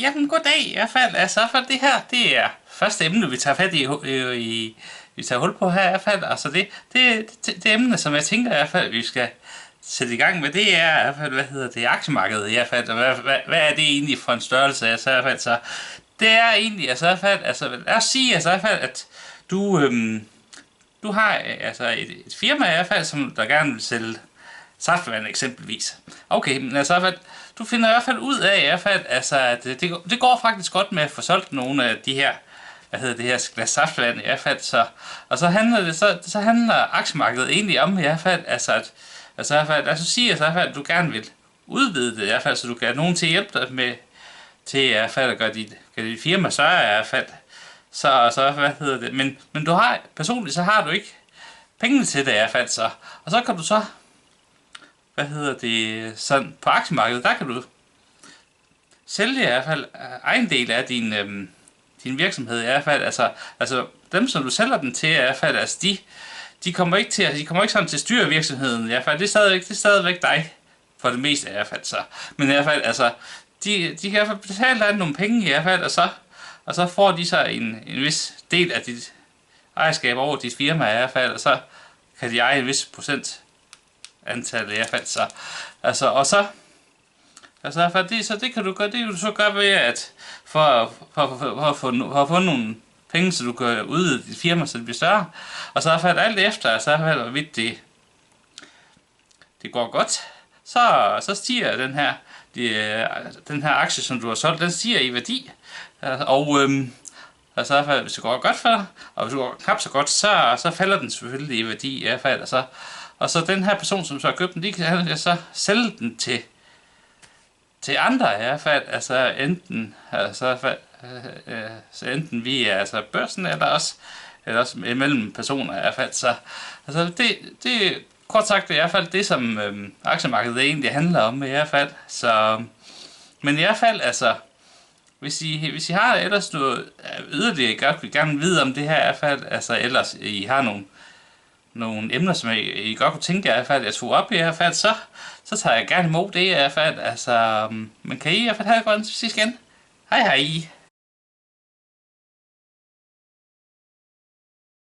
Jamen, goddag i hvert fald. Altså, for det her, det er første emne, vi tager fat vi tager hul på her i hvert fald. Altså, det emne, som jeg tænker i hvert fald, vi skal sætte i gang med, det er i hvert fald, aktiemarkedet i hvert fald. Og hvad er det egentlig for en størrelse? Altså, i hvert fald, så det er egentlig, altså, i hvert fald, altså, lad os sige, altså, i hvert fald, at du har altså et firma i hvert fald, som der gerne vil sælge saftevand eksempelvis. Okay, men altså i hvert fald, du finder i hvert fald ud af i hvert fald, altså, at det går faktisk godt med at få solgt nogle af de her, det her glas saftevand i hvert fald, og så handler aktiemarkedet egentlig om i hvert fald, altså i hvert fald, lad os sige, altså i hvert fald, at du gerne vil udvide det i hvert fald, så du kan have nogen til at hjælpe dig med, til i hvert fald at gøre dit firma større i hvert fald. Men du har, personligt så har du ikke pengene til det i hvert fald, så. Og så kan du så, sådan på aktiemarkedet, der kan du sælge i hvert fald egen del af din virksomhed i hvert fald, altså dem som du sælger den til i hvert fald, altså de kommer ikke sådan til at styre virksomheden i hvert fald, det er stadigvæk dig for det meste i hvert fald, så. Men i hvert fald, altså de kan i hvert fald betale dig nogle penge i hvert fald, og så får de så en vis del af dit ejerskab over dit firma i hvert fald, og så kan de eje en vis procent antal i hvert fald, så. Så det kan du gøre ved at for at få nogle penge, så du kan udvide dit firma, så det bliver større. Og så i hvert fald alt efter, så i hvert fald hvorvidt det går godt, så stiger den her aktie, som du har solgt, den stiger i værdi. Og så i hvert fald, hvis det går godt for dig, og hvis det går knap så godt, så falder den selvfølgelig i værdi i hvert fald. Og så den her person, som så har købt den, de kan så sælge den til andre i hvert fald, altså enten via børsen, eller også mellem personer i hvert fald. Så altså det kort sagt i hvert fald det, som aktiemarkedet egentlig handler om i hvert fald. Så, men i hvert fald, altså, hvis I har ellers noget yderligere godt vil gerne vide om det her i hvert fald, altså ellers I har nogle emner, som I godt kunne tænke jer i hvert fald, jeg tog op i hvert fald, så tager jeg gerne imod det i hvert fald, altså, men kan I i hvert fald have det godt til sidst igen? Hej hej!